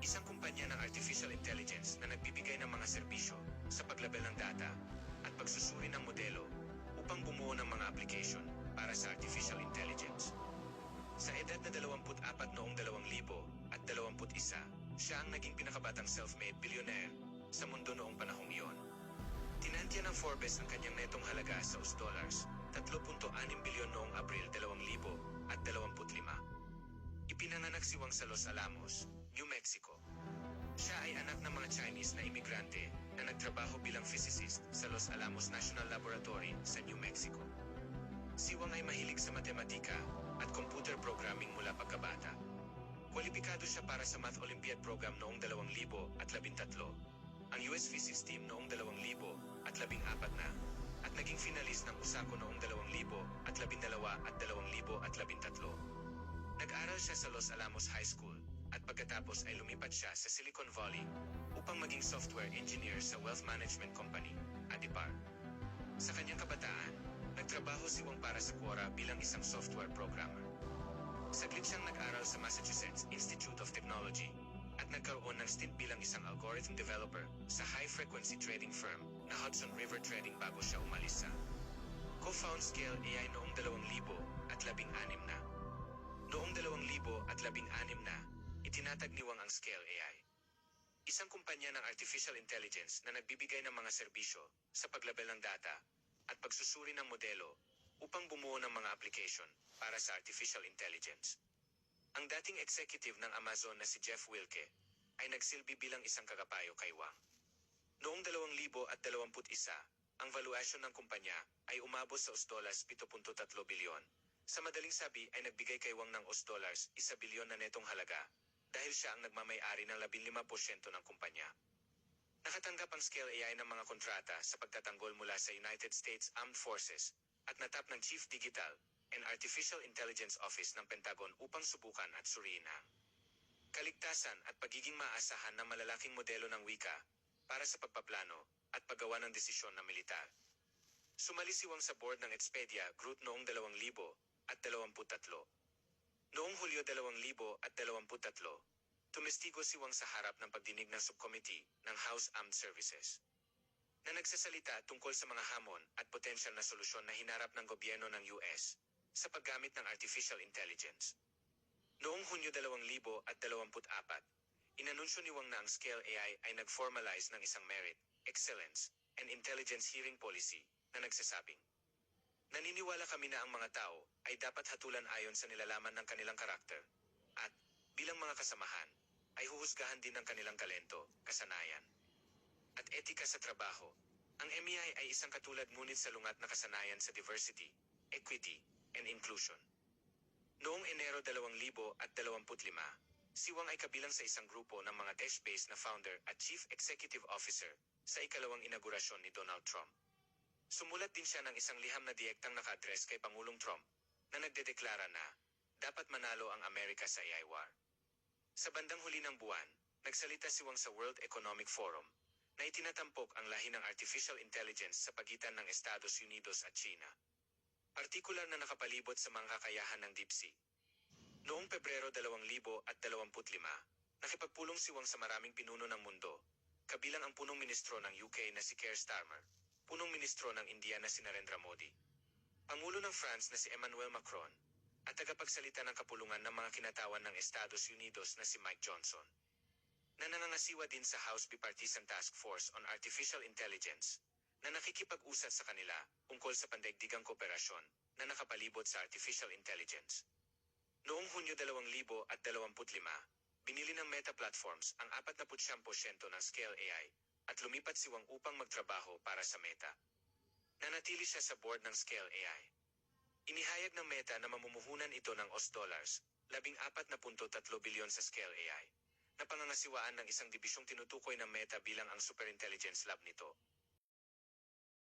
Isang kumpanya ng artificial intelligence na nagbibigay ng mga serbisyo sa paglabel ng data at pagsusuri ng modelo upang bumuo ng mga application para sa artificial intelligence. Sa edad na 24 noong 2021, siya ang naging pinakabatang self-made billionaire sa mundo noong panahong iyon. Tinantya ng Forbes ang kanyang netong halaga sa US$3.6 bilyon noong Abril 2025. Ipinanganak si Wang sa Los Alamos, New Mexico. Siya ay anak ng mga Chinese na imigrante na nagtrabaho bilang physicist sa Los Alamos National Laboratory sa New Mexico. Si Wang ay mahilig sa matematika at computer programming mula pagkabata. Kwalipikado siya para sa Math Olympiad program noong 2013, ang US Physics Team noong 2014 at naging finalist ng USACO noong 2012 at 2013. Nag-aral siya sa Los Alamos High School at pagkatapos ay lumipat siya sa Silicon Valley upang maging software engineer sa wealth management company, Adipar. Sa kanyang kabataan, nagtrabaho si Wang para sa Quora bilang isang software programmer. Saglit siyang nag-aral sa Massachusetts Institute of Technology at nagkaroon ng stint bilang isang algorithm developer sa high-frequency trading firm na Hudson River Trading bago siya umalis sa co-found Scale AI noong 2016 na. Noong 2016 na, itinatag ni Wang ang Scale AI. Isang kumpanya ng artificial intelligence na nagbibigay ng mga serbisyo sa paglabel ng data at pagsusuri ng modelo upang bumuo ng mga application para sa artificial intelligence. Ang dating executive ng Amazon na si Jeff Wilke ay nagsilbi bilang isang kagapayo kay Wang. Noong 2021, ang valuation ng kumpanya ay umabot sa US$7.3 bilyon. Sa madaling sabi ay nagbigay kay Wang ng US$1 bilyon na netong halaga dahil siya ang nagmamay-ari ng 15% ng kumpanya. Nakatanggap ang Scale AI ng mga kontrata sa pagtatanggol mula sa United States Armed Forces at natap ng Chief Digital and Artificial Intelligence Office ng Pentagon upang subukan at suriin ang kaligtasan at pagiging maaasahan ng malalaking modelo ng wika para sa pagpaplano at paggawa ng desisyon ng militar. Sumali si Wang sa board ng Expedia Group noong 2023. Noong Hulyo 2023, tumestigo si Wang sa harap ng pagdinig ng subcommittee ng House Armed Services na nagsasalita tungkol sa mga hamon at potensyal na solusyon na hinarap ng gobyerno ng US sa paggamit ng artificial intelligence. Noong Hunyo 2024, inanunsyo ni Wang na ang Scale AI ay nag-formalize ng isang merit, excellence, and intelligence hearing policy na nagsasabing, naniniwala kami na ang mga tao ay dapat hatulan ayon sa nilalaman ng kanilang karakter at, bilang mga kasamahan, ay huhusgahan din ng kanilang talento, kasanayan, at etika sa trabaho. Ang MEI ay isang katulad ngunit salungat na kasanayan sa diversity, equity, and inclusion. Noong Enero 2025, si Wang ay kabilang sa isang grupo ng mga tech-based na founder at chief executive officer sa ikalawang inaugurasyon ni Donald Trump. Sumulat din siya ng isang liham na direktang naka-address kay Pangulong Trump na nagdedeklara na dapat manalo ang Amerika sa AI war. Sa bandang huli ng buwan, nagsalita si Wang sa World Economic Forum na itinatampok ang lahi ng artificial intelligence sa pagitan ng Estados Unidos at China. Partikular na nakapalibot sa mga kakayahan ng DeepSeek. Noong Pebrero 2025, nakipagpulong si Wang sa maraming pinuno ng mundo, kabilang ang punong ministro ng UK na si Keir Starmer, punong ministro ng India na si Narendra Modi, Pangulo ng France na si Emmanuel Macron, at tagapagsalita ng kapulungan ng mga kinatawan ng Estados Unidos na si Mike Johnson, na nangangasiwa din sa House Bipartisan Task Force on Artificial Intelligence, na nakikipag-usat sa kanila tungkol sa pandaigdigang kooperasyon na nakapalibot sa artificial intelligence. Noong Hunyo 2025, binili ng Meta Platforms ang 49% ng Scale AI at lumipat si Wang upang magtrabaho para sa Meta. Nanatili siya sa board ng Scale AI. Inihayag ng Meta na mamumuhunan ito ng $14.3 bilyon sa Scale AI, na pangangasiwaan ng isang dibisyong tinutukoy ng Meta bilang ang superintelligence lab nito.